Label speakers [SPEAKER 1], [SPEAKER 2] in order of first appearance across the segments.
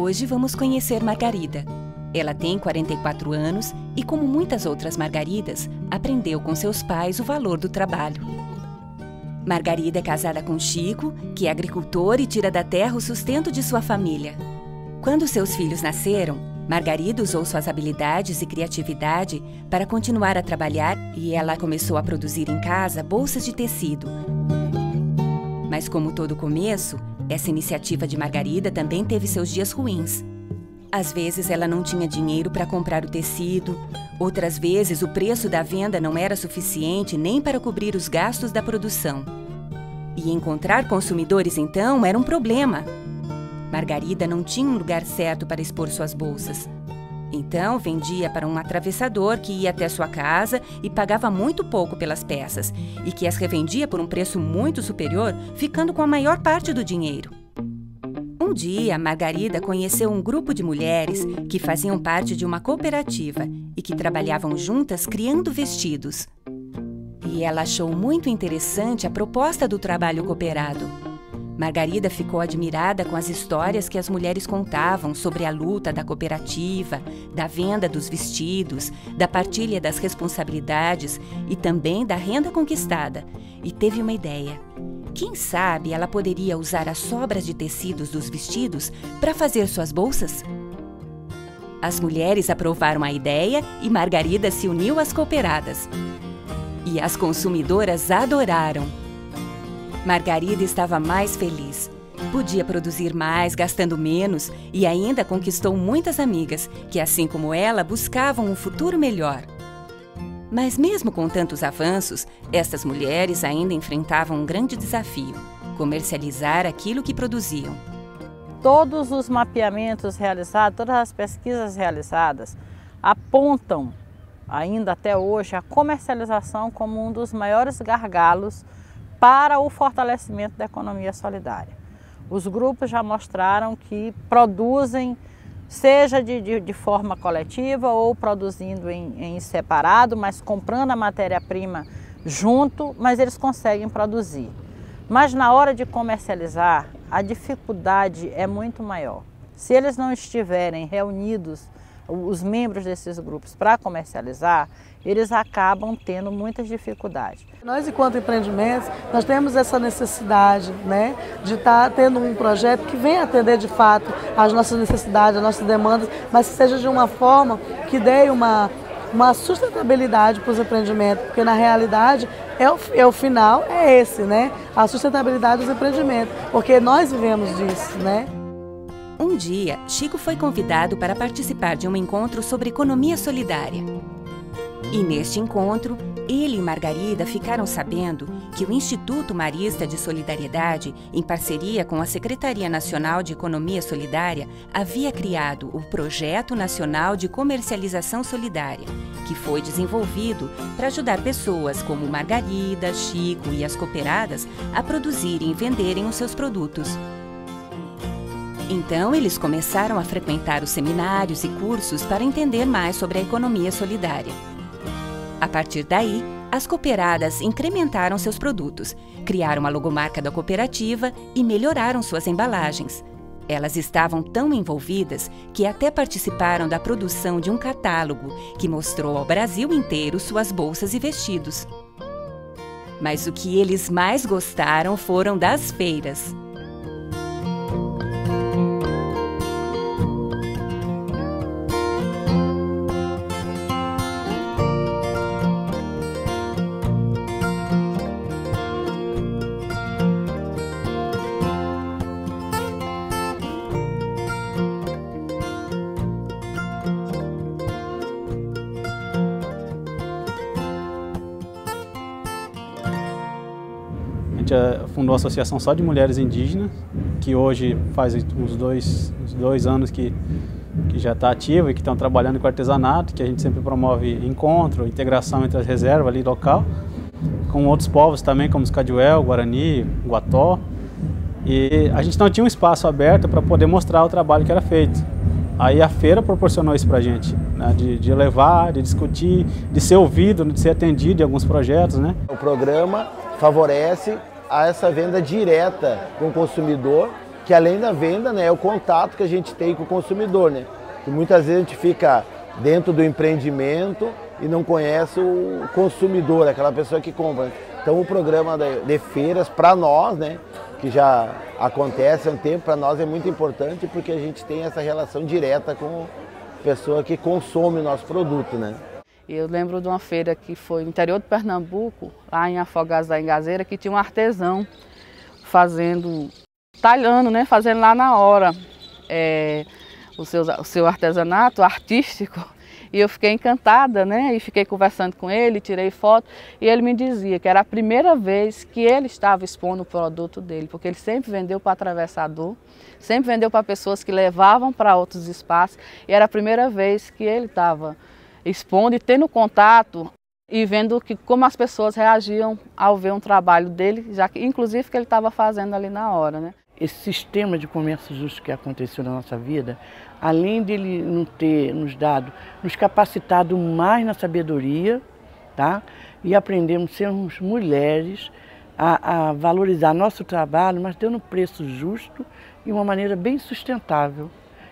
[SPEAKER 1] Hoje vamos conhecer Margarida. Ela tem 44 anos e, como muitas outras Margaridas, aprendeu com seus pais o valor do trabalho. Margarida é casada com Chico, que é agricultor e tira da terra o sustento de sua família. Quando seus filhos nasceram, Margarida usou suas habilidades e criatividade para continuar a trabalhar e ela começou a produzir em casa bolsas de tecido. Mas como todo começo, essa iniciativa de Margarida também teve seus dias ruins. Às vezes ela não tinha dinheiro para comprar o tecido, outras vezes o preço da venda não era suficiente nem para cobrir os gastos da produção. E encontrar consumidores então era um problema. Margarida não tinha um lugar certo para expor suas bolsas. Então vendia para um atravessador que ia até sua casa e pagava muito pouco pelas peças e que as revendia por um preço muito superior, ficando com a maior parte do dinheiro. Um dia, Margarida conheceu um grupo de mulheres que faziam parte de uma cooperativa e que trabalhavam juntas criando vestidos. E ela achou muito interessante a proposta do trabalho cooperado. Margarida ficou admirada com as histórias que as mulheres contavam sobre a luta da cooperativa, da venda dos vestidos, da partilha das responsabilidades e também da renda conquistada, e teve uma ideia. Quem sabe ela poderia usar as sobras de tecidos dos vestidos para fazer suas bolsas? As mulheres aprovaram a ideia e Margarida se uniu às cooperadas. E as consumidoras adoraram. Margarida estava mais feliz. Podia produzir mais, gastando menos, e ainda conquistou muitas amigas que, assim como ela, buscavam um futuro melhor. Mas mesmo com tantos avanços, estas mulheres ainda enfrentavam um grande desafio: comercializar aquilo que produziam.
[SPEAKER 2] Todos os mapeamentos realizados, todas as pesquisas realizadas apontam, ainda até hoje, a comercialização como um dos maiores gargalos para o fortalecimento da economia solidária. Os grupos já mostraram que produzem, seja de forma coletiva ou produzindo em separado, mas comprando a matéria-prima junto, mas eles conseguem produzir. Mas na hora de comercializar, a dificuldade é muito maior. Se eles não estiverem reunidos, os membros desses grupos, para comercializar, eles acabam tendo muitas dificuldades.
[SPEAKER 3] Nós, enquanto empreendimentos, nós temos essa necessidade, né, de estar tendo um projeto que venha atender de fato às nossas necessidades, às nossas demandas, mas que seja de uma forma que dê uma sustentabilidade para os empreendimentos, porque na realidade o final é esse, né, a sustentabilidade dos empreendimentos, porque nós vivemos disso, né.
[SPEAKER 1] Um dia, Chico foi convidado para participar de um encontro sobre economia solidária. E neste encontro, ele e Margarida ficaram sabendo que o Instituto Marista de Solidariedade, em parceria com a Secretaria Nacional de Economia Solidária, havia criado o Projeto Nacional de Comercialização Solidária, que foi desenvolvido para ajudar pessoas como Margarida, Chico e as cooperadas a produzirem e venderem os seus produtos. Então, eles começaram a frequentar os seminários e cursos para entender mais sobre a economia solidária. A partir daí, as cooperadas incrementaram seus produtos, criaram a logomarca da cooperativa e melhoraram suas embalagens. Elas estavam tão envolvidas que até participaram da produção de um catálogo que mostrou ao Brasil inteiro suas bolsas e vestidos. Mas o que eles mais gostaram foram das feiras.
[SPEAKER 4] A gente fundou uma associação só de mulheres indígenas, que hoje faz uns dois anos que já está ativa e que estão trabalhando com artesanato, que a gente sempre promove encontro, integração entre as reservas ali local, com outros povos também, como os Caduel, Guarani, Guató. E a gente não tinha um espaço aberto para poder mostrar o trabalho que era feito. Aí a feira proporcionou isso para a gente, né? De levar, de discutir, de ser ouvido, de ser atendido em alguns projetos, né?
[SPEAKER 5] O programa favorece a essa venda direta com o consumidor que além da venda, né, é o contato que a gente tem com o consumidor, né? E muitas vezes a gente fica dentro do empreendimento e não conhece o consumidor, aquela pessoa que compra. Então o programa de feiras, para nós, né, que já acontece há um tempo, para nós é muito importante porque a gente tem essa relação direta com a pessoa que consome o nosso produto, né?
[SPEAKER 2] Eu lembro de uma feira que foi no interior de Pernambuco, lá em Afogados da Engazeira, que tinha um artesão talhando, né, fazendo lá na hora o seu artesanato artístico. E eu fiquei encantada, né, e fiquei conversando com ele, tirei foto, e ele me dizia que era a primeira vez que ele estava expondo o produto dele, porque ele sempre vendeu para atravessador, sempre vendeu para pessoas que levavam para outros espaços, e era a primeira vez que ele estava expondo e tendo contato e vendo como as pessoas reagiam ao ver um trabalho dele, já que inclusive que ele estava fazendo ali na hora, né?
[SPEAKER 6] Esse sistema de comércio justo que aconteceu na nossa vida, além de ele não ter nos capacitado mais na sabedoria, tá? E aprendemos a sermos mulheres, a valorizar nosso trabalho, mas dando um preço justo e uma maneira bem sustentável,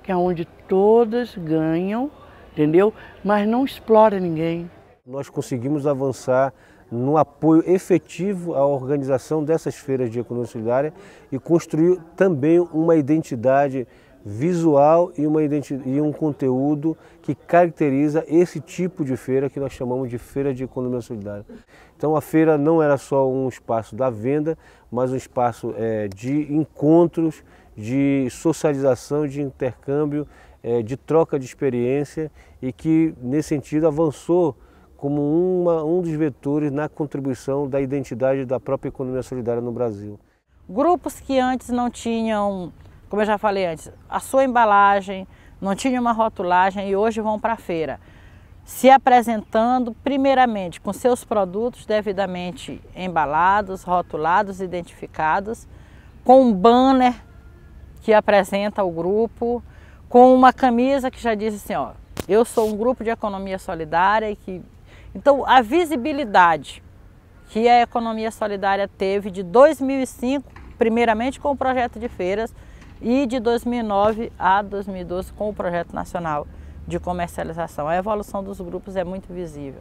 [SPEAKER 6] que é onde todas ganham, entendeu? Mas não explora ninguém.
[SPEAKER 7] Nós conseguimos avançar no apoio efetivo à organização dessas feiras de economia solidária e construir também uma identidade visual e um conteúdo que caracteriza esse tipo de feira que nós chamamos de feira de economia solidária. Então a feira não era só um espaço da venda, mas um espaço de encontros, de socialização, de intercâmbio, de troca de experiência e que nesse sentido avançou como um dos vetores na contribuição da identidade da própria economia solidária no Brasil.
[SPEAKER 2] Grupos que antes não tinham, como eu já falei antes, a sua embalagem, não tinham uma rotulagem e hoje vão para a feira, se apresentando primeiramente com seus produtos devidamente embalados, rotulados, identificados, com um banner que apresenta o grupo, com uma camisa que já diz assim, ó, eu sou um grupo de economia solidária e que... Então, a visibilidade que a economia solidária teve de 2005, primeiramente com o projeto de feiras, e de 2009 a 2012 com o projeto nacional de comercialização. A evolução dos grupos é muito visível.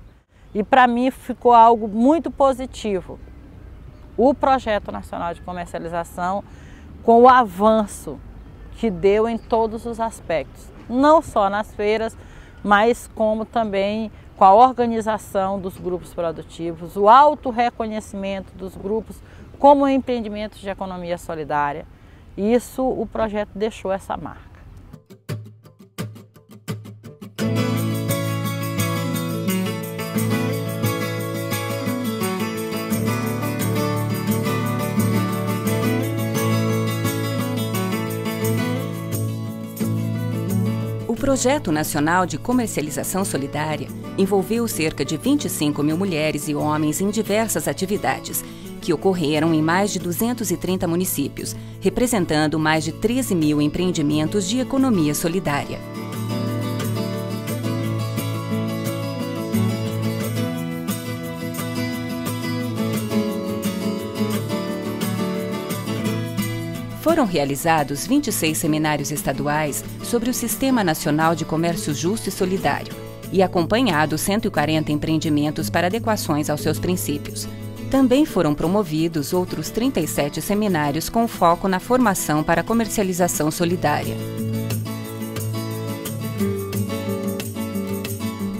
[SPEAKER 2] E para mim ficou algo muito positivo. O projeto nacional de comercialização, com o avanço que deu em todos os aspectos, não só nas feiras, mas como também com a organização dos grupos produtivos, o autorreconhecimento dos grupos como empreendimentos de economia solidária. Isso, o projeto deixou essa marca.
[SPEAKER 1] O Projeto Nacional de Comercialização Solidária envolveu cerca de 25 mil mulheres e homens em diversas atividades, que ocorreram em mais de 230 municípios, representando mais de 13 mil empreendimentos de economia solidária. Foram realizados 26 seminários estaduais sobre o Sistema Nacional de Comércio Justo e Solidário e acompanhados 140 empreendimentos para adequações aos seus princípios. Também foram promovidos outros 37 seminários com foco na formação para a comercialização solidária.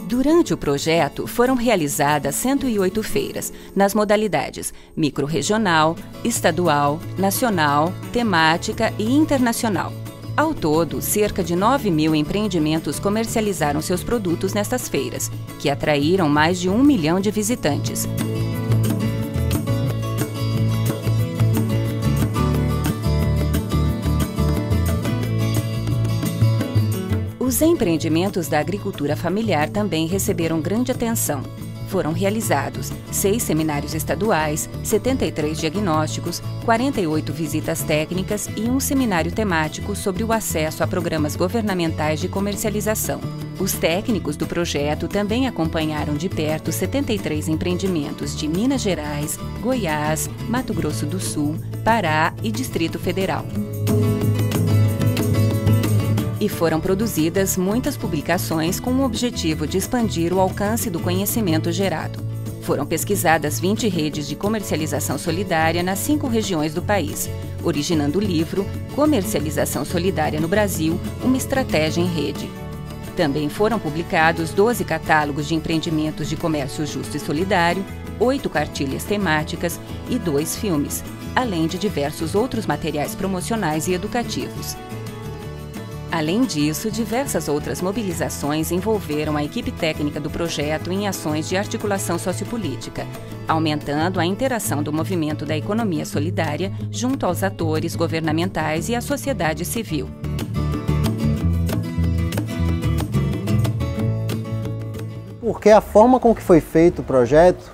[SPEAKER 1] Durante o projeto, foram realizadas 108 feiras, nas modalidades microrregional, estadual, nacional, temática e internacional. Ao todo, cerca de 9 mil empreendimentos comercializaram seus produtos nestas feiras, que atraíram mais de 1 milhão de visitantes. Os empreendimentos da agricultura familiar também receberam grande atenção. Foram realizados 6 seminários estaduais, 73 diagnósticos, 48 visitas técnicas e um seminário temático sobre o acesso a programas governamentais de comercialização. Os técnicos do projeto também acompanharam de perto 73 empreendimentos de Minas Gerais, Goiás, Mato Grosso do Sul, Pará e Distrito Federal. E foram produzidas muitas publicações com o objetivo de expandir o alcance do conhecimento gerado. Foram pesquisadas 20 redes de comercialização solidária nas 5 regiões do país, originando o livro Comercialização Solidária no Brasil, uma estratégia em rede. Também foram publicados 12 catálogos de empreendimentos de comércio justo e solidário, 8 cartilhas temáticas e 2 filmes, além de diversos outros materiais promocionais e educativos. Além disso, diversas outras mobilizações envolveram a equipe técnica do projeto em ações de articulação sociopolítica, aumentando a interação do movimento da economia solidária junto aos atores governamentais e à sociedade civil.
[SPEAKER 8] Porque a forma com que foi feito o projeto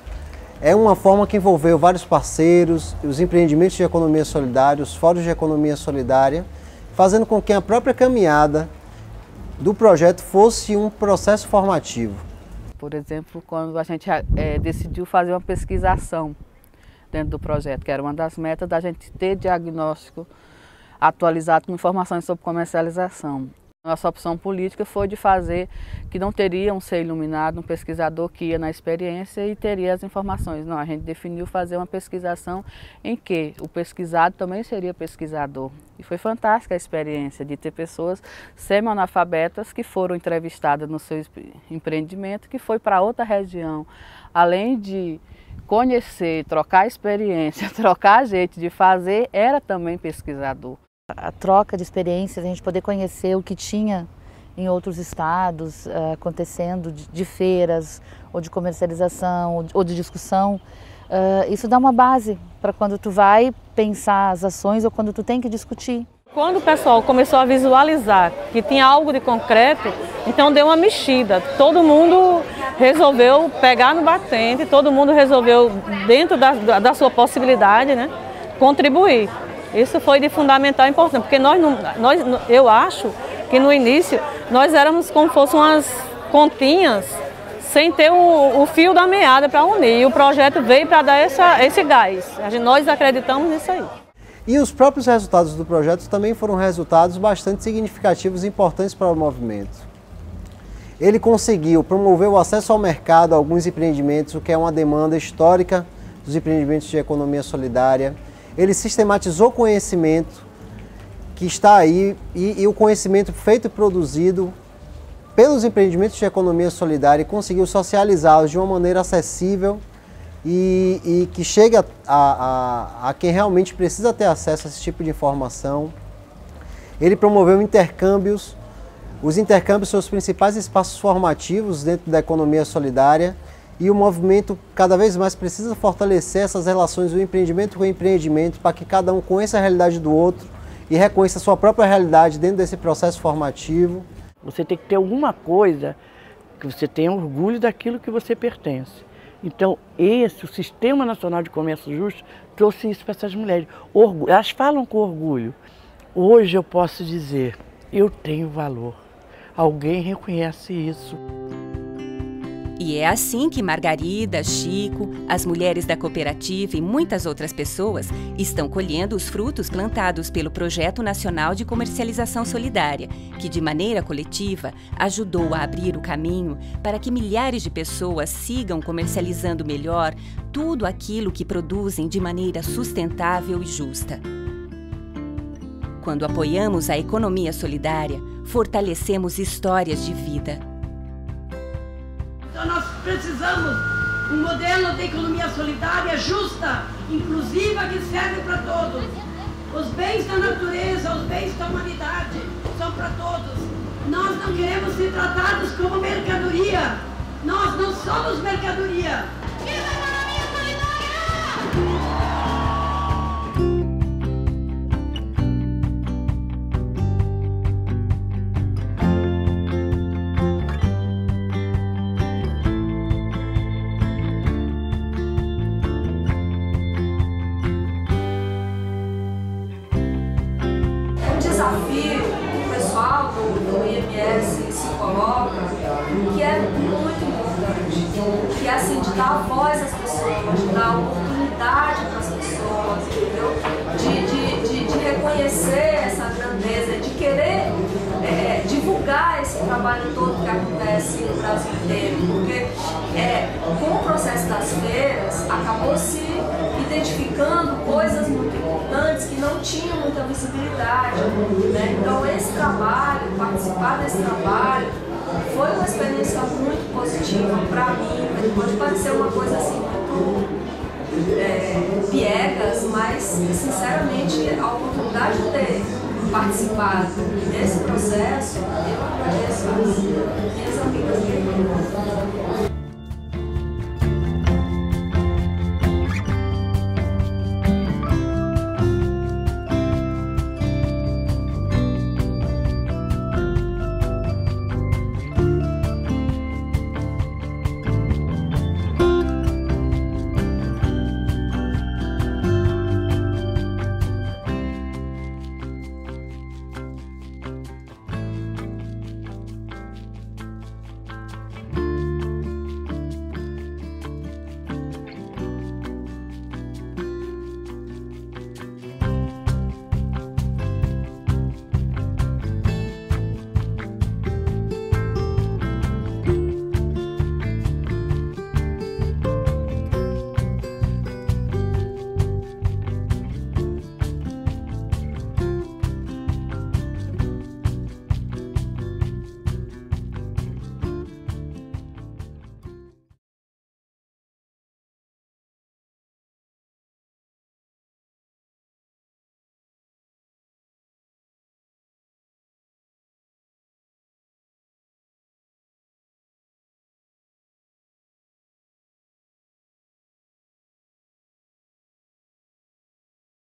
[SPEAKER 8] é uma forma que envolveu vários parceiros, os empreendimentos de economia solidária, os fóruns de economia solidária, fazendo com que a própria caminhada do projeto fosse um processo formativo.
[SPEAKER 2] Por exemplo, quando a gente decidiu fazer uma pesquisação dentro do projeto, que era uma das metas da gente ter diagnóstico atualizado com informações sobre comercialização. Nossa opção política foi de fazer que não teria um ser iluminado, um pesquisador que ia na experiência e teria as informações. Não, a gente definiu fazer uma pesquisação em que o pesquisado também seria pesquisador. E foi fantástica a experiência de ter pessoas semi-analfabetas que foram entrevistadas no seu empreendimento, que foi para outra região. Além de conhecer, trocar experiência, trocar jeito de fazer, era também pesquisador.
[SPEAKER 9] A troca de experiências, a gente poder conhecer o que tinha em outros estados, acontecendo de feiras, ou de comercialização, ou de discussão, isso dá uma base para quando tu vai pensar as ações ou quando tu tem que discutir.
[SPEAKER 2] Quando o pessoal começou a visualizar que tinha algo de concreto, então deu uma mexida. Todo mundo resolveu pegar no batente, todo mundo resolveu, dentro da sua possibilidade, né, contribuir. Isso foi de fundamental importância, porque eu acho que no início nós éramos como se fossem umas continhas sem ter o fio da meada para unir. E o projeto veio para dar esse gás. Nós acreditamos nisso aí.
[SPEAKER 8] E os próprios resultados do projeto também foram resultados bastante significativos e importantes para o movimento. Ele conseguiu promover o acesso ao mercado a alguns empreendimentos, o que é uma demanda histórica dos empreendimentos de economia solidária. Ele sistematizou o conhecimento que está aí e o conhecimento feito e produzido pelos empreendimentos de economia solidária e conseguiu socializá-los de uma maneira acessível e que chegue a quem realmente precisa ter acesso a esse tipo de informação. Ele promoveu intercâmbios. Os intercâmbios são os principais espaços formativos dentro da economia solidária. E o movimento cada vez mais precisa fortalecer essas relações do empreendimento com o empreendimento para que cada um conheça a realidade do outro e reconheça a sua própria realidade dentro desse processo formativo.
[SPEAKER 6] Você tem que ter alguma coisa que você tenha orgulho daquilo que você pertence. Então, o Sistema Nacional de Comércio Justo trouxe isso para essas mulheres. Elas falam com orgulho. Hoje eu posso dizer, eu tenho valor. Alguém reconhece isso.
[SPEAKER 1] E é assim que Margarida, Chico, as mulheres da cooperativa e muitas outras pessoas estão colhendo os frutos plantados pelo Projeto Nacional de Comercialização Solidária, que de maneira coletiva ajudou a abrir o caminho para que milhares de pessoas sigam comercializando melhor tudo aquilo que produzem de maneira sustentável e justa. Quando apoiamos a economia solidária, fortalecemos histórias de vida.
[SPEAKER 10] Então nós precisamos um modelo de economia solidária justa, inclusiva, que serve para todos. Os bens da natureza, os bens da humanidade são para todos. Nós não queremos ser tratados como mercadoria. Nós não somos mercadoria. Viva a economia solidária!
[SPEAKER 11] Desafio o pessoal do IMS se coloca, que é muito importante, que é assim, de dar voz às pessoas, de dar oportunidade para as pessoas, entendeu? De reconhecer essa grandeza, de querer, trabalho todo que acontece no Brasil inteiro, porque com o processo das feiras acabou se identificando coisas muito importantes que não tinham muita visibilidade, né? Então esse trabalho, participar desse trabalho, foi uma experiência muito positiva para mim. Pode parecer uma coisa assim muito piegas, mas sinceramente a oportunidade de ter participado desse processo, eu agradeço às minhas amigas.